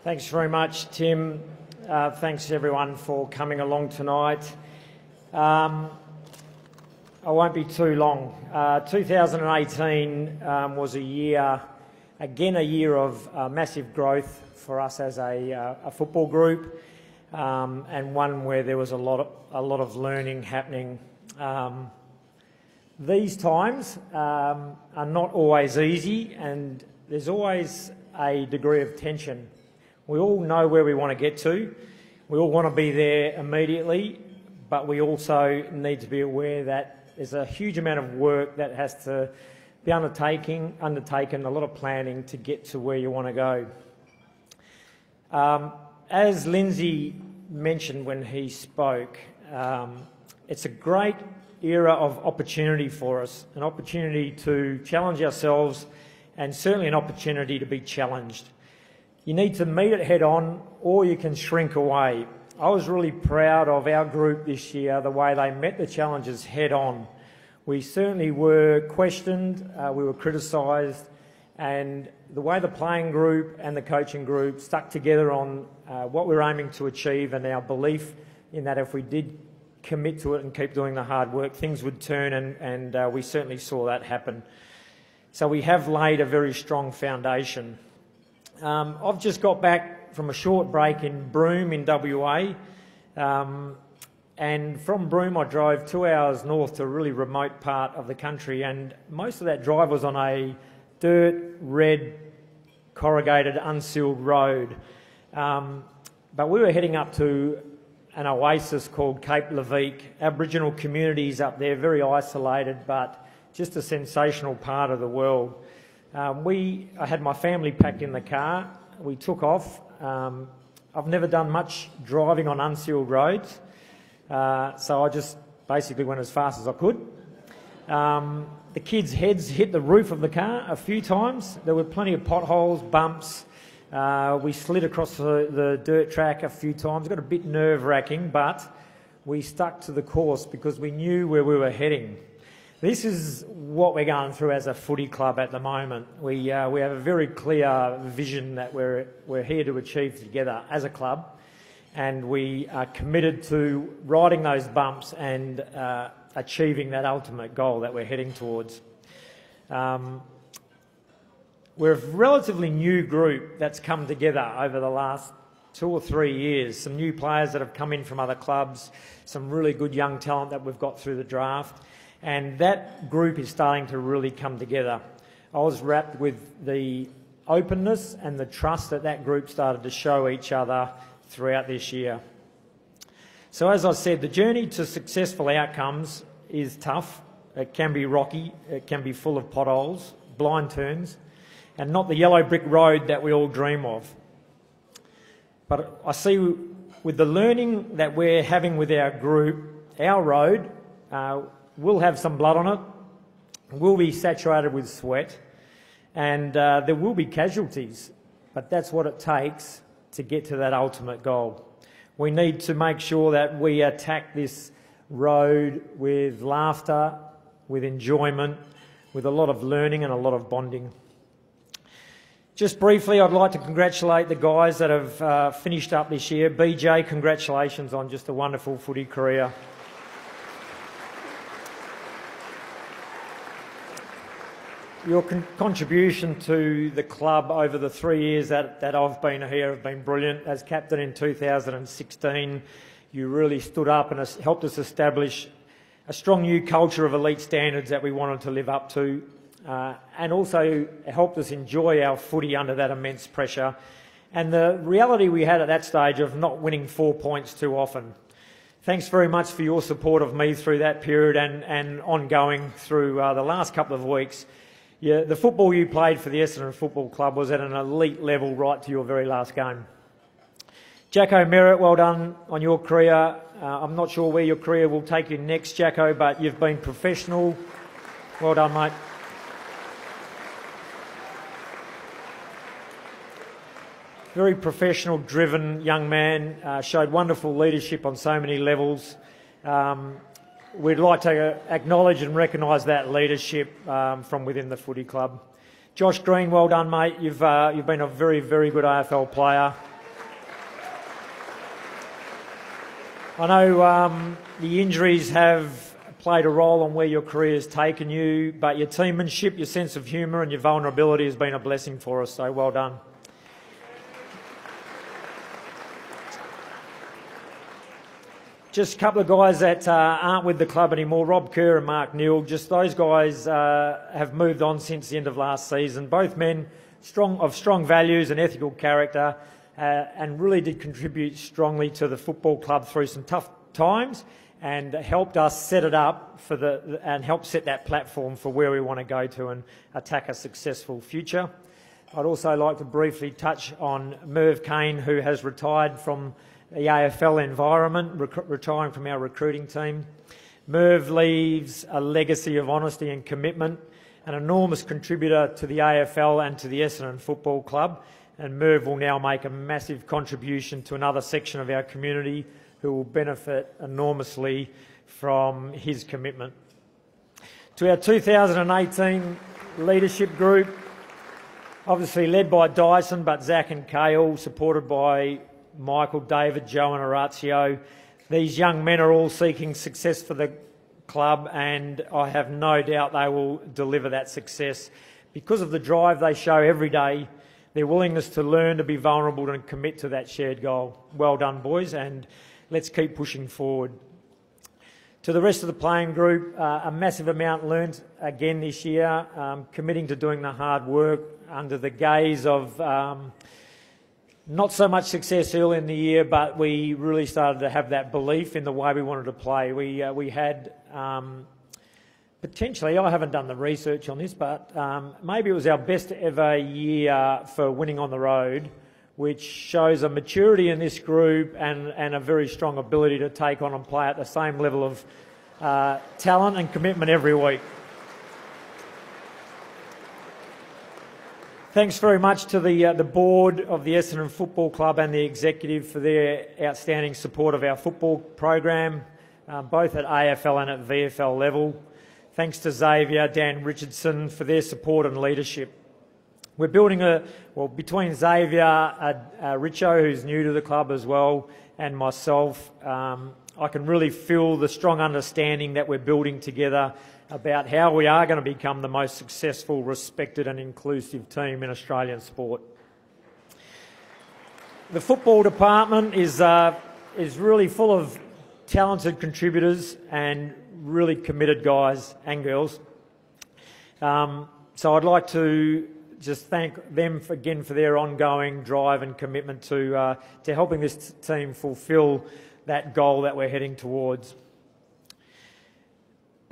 Thanks very much, Tim. Thanks everyone for coming along tonight. I won't be too long. 2018 was a year of massive growth for us as a football group, and one where there was a lot of learning happening. These times are not always easy, and there's always a degree of tension. We all know where we want to get to. We all want to be there immediately, but we also need to be aware that there's a huge amount of work that has to be undertaken, a lot of planning to get to where you want to go. As Lindsay mentioned when he spoke, it's a great era of opportunity for us, an opportunity to challenge ourselves and certainly an opportunity to be challenged. You need to meet it head on, or you can shrink away. I was really proud of our group this year, the way they met the challenges head on. We certainly were questioned, we were criticised, and the way the playing group and the coaching group stuck together on what we were aiming to achieve, and our belief in that if we did commit to it and keep doing the hard work, things would turn, and we certainly saw that happen. So we have laid a very strong foundation. I've just got back from a short break in Broome in WA, and from Broome I drove 2 hours north to a really remote part of the country, and most of that drive was on a dirt, red, corrugated, unsealed road. But we were heading up to an oasis called Cape Leveque. Aboriginal communities up there, very isolated, but just a sensational part of the world. I had my family packed in the car. We took off. I've never done much driving on unsealed roads, so I just basically went as fast as I could. The kids' heads hit the roof of the car a few times. There were plenty of potholes, bumps. We slid across the dirt track a few times. It got a bit nerve-wracking, but we stuck to the course because we knew where we were heading. This is what we're going through as a footy club at the moment. We have a very clear vision that we're here to achieve together as a club, and we are committed to riding those bumps and achieving that ultimate goal that we're heading towards. We're a relatively new group that's come together over the last 2 or 3 years. Some new players that have come in from other clubs, some really good young talent that we've got through the draft. And that group is starting to really come together. I was wrapped with the openness and the trust that group started to show each other throughout this year. So as I said, the journey to successful outcomes is tough. It can be rocky, it can be full of potholes, blind turns, and not the yellow brick road that we all dream of. But I see with the learning that we're having with our group, our road will have some blood on it, will be saturated with sweat, and there will be casualties, but that's what it takes to get to that ultimate goal. We need to make sure that we attack this road with laughter, with enjoyment, with a lot of learning and a lot of bonding. Just briefly, I'd like to congratulate the guys that have finished up this year. BJ, congratulations on just a wonderful footy career. Your contribution to the club over the 3 years that I've been here have been brilliant. As captain in 2016, you really stood up and helped us establish a strong new culture of elite standards that we wanted to live up to, and also helped us enjoy our footy under that immense pressure and the reality we had at that stage of not winning 4 points too often. Thanks very much for your support of me through that period and ongoing through the last couple of weeks. Yeah, the football you played for the Essendon Football Club was at an elite level right to your very last game. Jacko Merritt, well done on your career. I'm not sure where your career will take you next, Jacko, but you've been professional. Well done, mate. Very professional, driven young man, showed wonderful leadership on so many levels. We'd like to acknowledge and recognise that leadership from within the footy club. Josh Green, well done, mate. You've been a very, very good AFL player. I know the injuries have played a role on where your career has taken you, but your teammanship, your sense of humour and your vulnerability has been a blessing for us, so well done. Just a couple of guys that aren't with the club anymore, Rob Kerr and Mark Neal. Just those guys have moved on since the end of last season. Both men of strong values and ethical character, and really did contribute strongly to the football club through some tough times, and helped us set it up and help set that platform for where we want to go to and attack a successful future. I'd also like to briefly touch on Merv Kane, who has retired from the AFL environment, retiring from our recruiting team. Merv leaves a legacy of honesty and commitment, an enormous contributor to the AFL and to the Essendon Football Club, and Merv will now make a massive contribution to another section of our community who will benefit enormously from his commitment. To our 2018 leadership group, obviously led by Dyson, but Zach and Cale, supported by Michael, David, Joe and Orazio. These young men are all seeking success for the club, and I have no doubt they will deliver that success because of the drive they show every day, their willingness to learn, to be vulnerable and commit to that shared goal. Well done, boys, and let's keep pushing forward. To the rest of the playing group, a massive amount learned again this year, committing to doing the hard work under the gaze of not so much success early in the year, but we really started to have that belief in the way we wanted to play. We had potentially, I haven't done the research on this, but maybe it was our best ever year for winning on the road, which shows a maturity in this group and a very strong ability to take on and play at the same level of talent and commitment every week. Thanks very much to the board of the Essendon Football Club and the executive for their outstanding support of our football program, both at AFL and at VFL level. Thanks to Xavier, Dan Richardson for their support and leadership. We're building between Xavier, Richo, who's new to the club as well, and myself, I can really feel the strong understanding that we're building together about how we are going to become the most successful, respected and inclusive team in Australian sport. The football department is really full of talented contributors and really committed guys and girls. So I'd like to just thank them again for their ongoing drive and commitment to helping this team fulfil that goal that we're heading towards.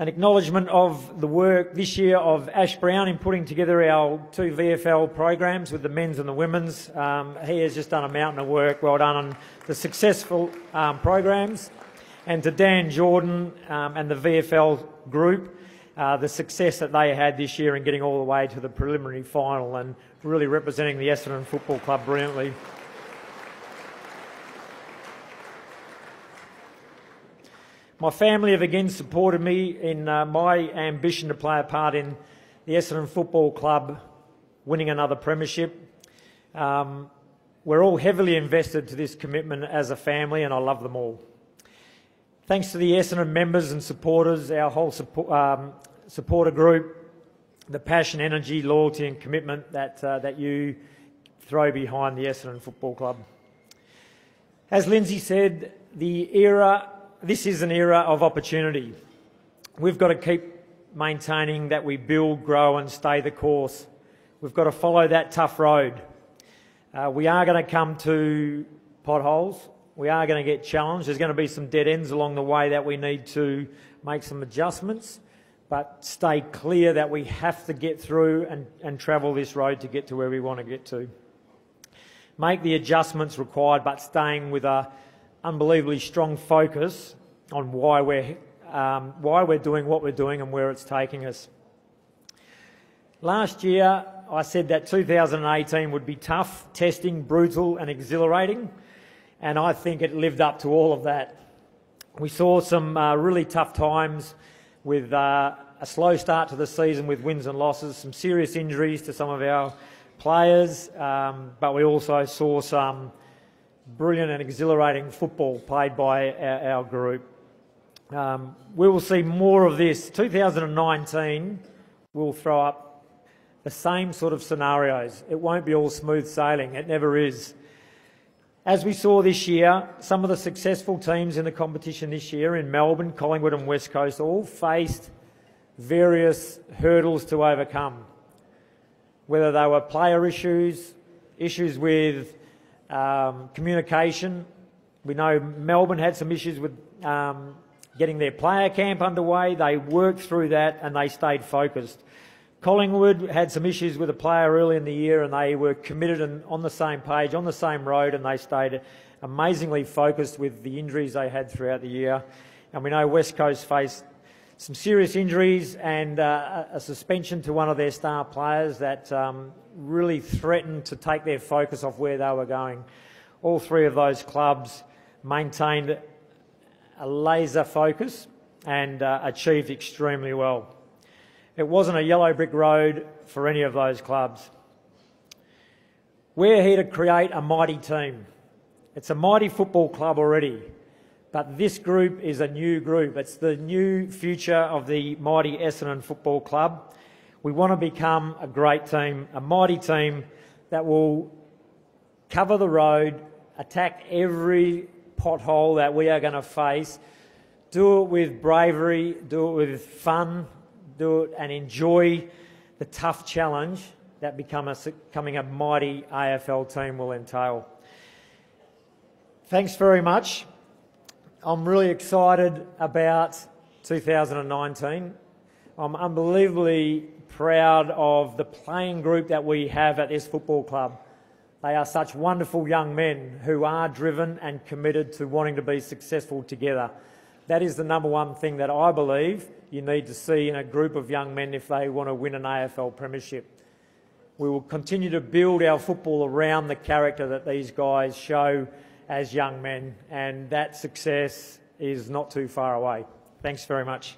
An acknowledgement of the work this year of Ash Brown in putting together our two VFL programs with the men's and the women's. He has just done a mountain of work. Well done on the successful programs. And to Dan Jordan and the VFL group, the success that they had this year in getting all the way to the preliminary final and really representing the Essendon Football Club brilliantly. My family have again supported me in my ambition to play a part in the Essendon Football Club winning another premiership. We're all heavily invested to this commitment as a family, and I love them all. Thanks to the Essendon members and supporters, our whole supporter group, the passion, energy, loyalty and commitment that you throw behind the Essendon Football Club. As Lindsay said, this is an era of opportunity. We've got to keep maintaining that we build, grow and stay the course. We've got to follow that tough road. We are going to come to potholes. We are going to get challenged. There's going to be some dead ends along the way that we need to make some adjustments, but stay clear that we have to get through and travel this road to get to where we want to get to. Make the adjustments required, but staying with a unbelievably strong focus on why we're doing what we're doing and where it's taking us. Last year, I said that 2018 would be tough, testing, brutal and exhilarating, and I think it lived up to all of that. We saw some really tough times with a slow start to the season with wins and losses, some serious injuries to some of our players, but we also saw some brilliant and exhilarating football played by our group. We will see more of this. 2019 will throw up the same sort of scenarios. It won't be all smooth sailing. It never is. As we saw this year, some of the successful teams in the competition this year in Melbourne, Collingwood and West Coast all faced various hurdles to overcome. Whether they were player issues, issues with communication. We know Melbourne had some issues with getting their player camp underway. They worked through that and they stayed focused. Collingwood had some issues with a player early in the year and they were committed and on the same page, on the same road, and they stayed amazingly focused with the injuries they had throughout the year. And we know West Coast faced some serious injuries and a suspension to one of their star players that really threatened to take their focus off where they were going. All three of those clubs maintained a laser focus and achieved extremely well. It wasn't a yellow brick road for any of those clubs. We're here to create a mighty team. It's a mighty football club already, but this group is a new group. It's the new future of the mighty Essendon Football Club. We want to become a great team, a mighty team that will cover the road, attack every pothole that we are going to face, do it with bravery, do it with fun, do it and enjoy the tough challenge that becoming a mighty AFL team will entail. Thanks very much. I'm really excited about 2019. I'm unbelievably proud of the playing group that we have at this football club. They are such wonderful young men who are driven and committed to wanting to be successful together. That is the number one thing that I believe you need to see in a group of young men if they want to win an AFL premiership. We will continue to build our football around the character that these guys show as young men, and that success is not too far away. Thanks very much.